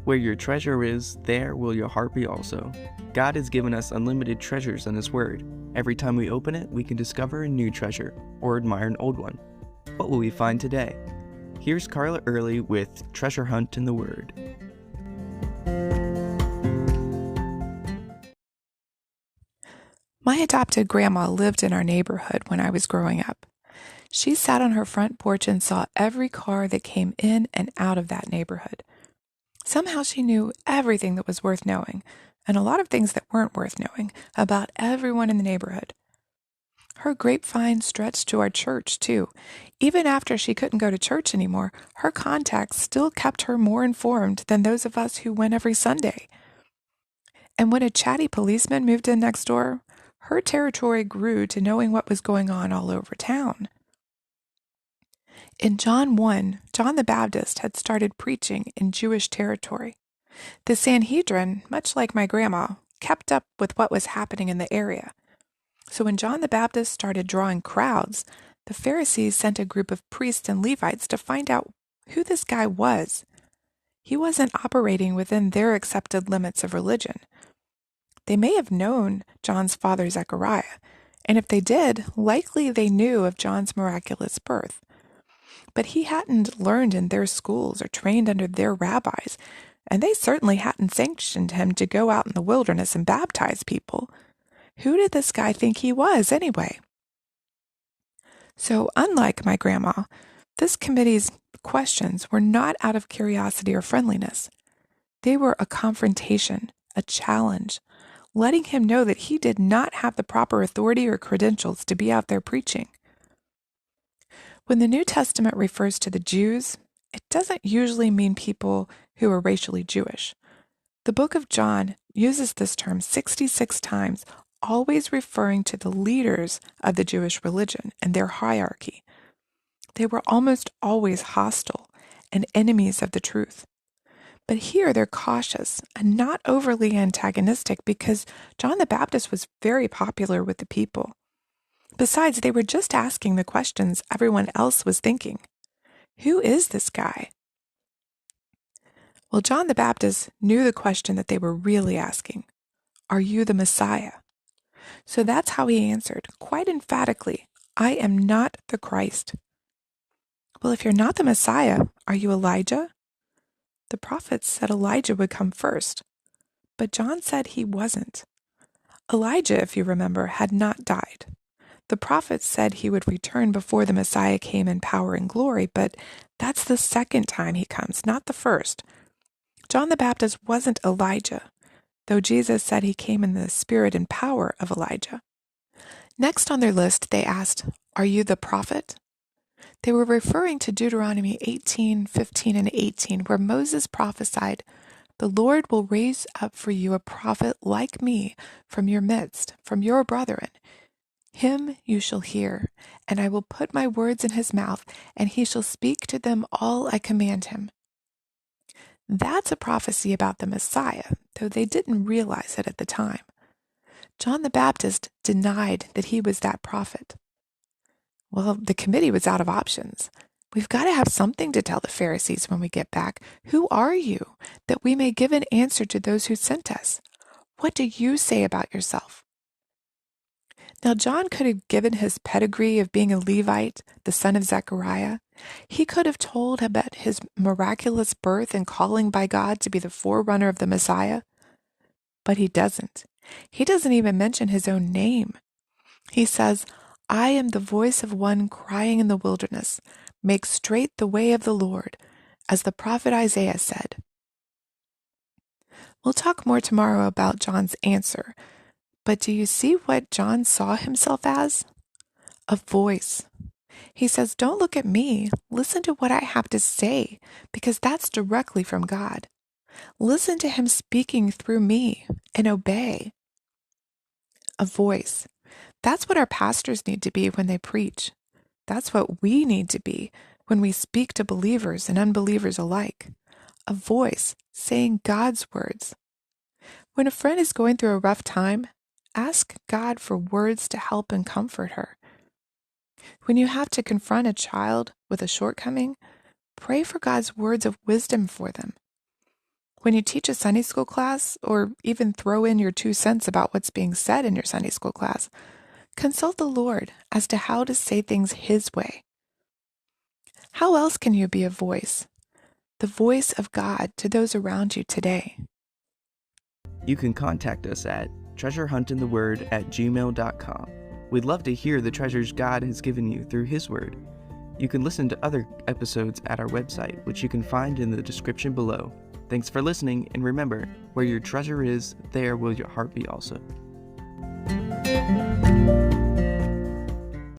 Where your treasure is, there will your heart be also. God has given us unlimited treasures in His Word. Every time we open it, we can discover a new treasure or admire an old one. What will we find today? Here's Carla Early with Treasure Hunt in the Word. My adopted grandma lived in our neighborhood when I was growing up. She sat on her front porch and saw every car that came in and out of that neighborhood. Somehow she knew everything that was worth knowing, and a lot of things that weren't worth knowing, about everyone in the neighborhood. Her grapevine stretched to our church, too. Even after she couldn't go to church anymore, her contacts still kept her more informed than those of us who went every Sunday. And when a chatty policeman moved in next door, her territory grew to knowing what was going on all over town. In John 1, John the Baptist had started preaching in Jewish territory. The Sanhedrin, much like my grandma, kept up with what was happening in the area. So when John the Baptist started drawing crowds, the Pharisees sent a group of priests and Levites to find out who this guy was. He wasn't operating within their accepted limits of religion. They may have known John's father Zechariah, and if they did, likely they knew of John's miraculous birth. But he hadn't learned in their schools or trained under their rabbis, and they certainly hadn't sanctioned him to go out in the wilderness and baptize people. Who did this guy think he was, anyway? So, unlike my grandma, this committee's questions were not out of curiosity or friendliness. They were a confrontation, a challenge, letting him know that he did not have the proper authority or credentials to be out there preaching. When the New Testament refers to the Jews, it doesn't usually mean people who are racially Jewish. The book of John uses this term 66 times, always referring to the leaders of the Jewish religion and their hierarchy. They were almost always hostile and enemies of the truth. But here they're cautious and not overly antagonistic because John the Baptist was very popular with the people. Besides, they were just asking the questions everyone else was thinking. Who is this guy? Well, John the Baptist knew the question that they were really asking. Are you the Messiah? So that's how he answered, quite emphatically, I am not the Christ. Well, if you're not the Messiah, are you Elijah? The prophets said Elijah would come first, but John said he wasn't. Elijah, if you remember, had not died. The prophets said he would return before the Messiah came in power and glory, but that's the second time he comes, not the first. John the Baptist wasn't Elijah, though Jesus said he came in the spirit and power of Elijah. Next on their list, they asked, are you the prophet? They were referring to Deuteronomy 18, 15, and 18, where Moses prophesied, the Lord will raise up for you a prophet like me from your midst, from your brethren. Him you shall hear, and I will put my words in his mouth, and he shall speak to them all I command him. That's a prophecy about the Messiah, though they didn't realize it at the time. John the Baptist denied that he was that prophet. Well, the committee was out of options. We've got to have something to tell the Pharisees when we get back. Who are you, that we may give an answer to those who sent us? What do you say about yourself? Now, John could have given his pedigree of being a Levite, the son of Zechariah. He could have told about his miraculous birth and calling by God to be the forerunner of the Messiah. But he doesn't. He doesn't even mention his own name. He says, I am the voice of one crying in the wilderness, make straight the way of the Lord, as the prophet Isaiah said. We'll talk more tomorrow about John's answer, but do you see what John saw himself as? A voice. He says, don't look at me, listen to what I have to say, because that's directly from God. Listen to him speaking through me and obey. A voice. That's what our pastors need to be when they preach. That's what we need to be when we speak to believers and unbelievers alike. A voice saying God's words. When a friend is going through a rough time, ask God for words to help and comfort her. When you have to confront a child with a shortcoming, pray for God's words of wisdom for them. When you teach a Sunday school class, or even throw in your 2 cents about what's being said in your Sunday school class, consult the Lord as to how to say things His way. How else can you be a voice, the voice of God to those around you today? You can contact us at treasurehuntintheword@gmail.com. We'd love to hear the treasures God has given you through His Word. You can listen to other episodes at our website, which you can find in the description below. Thanks for listening, and remember, where your treasure is, there will your heart be also.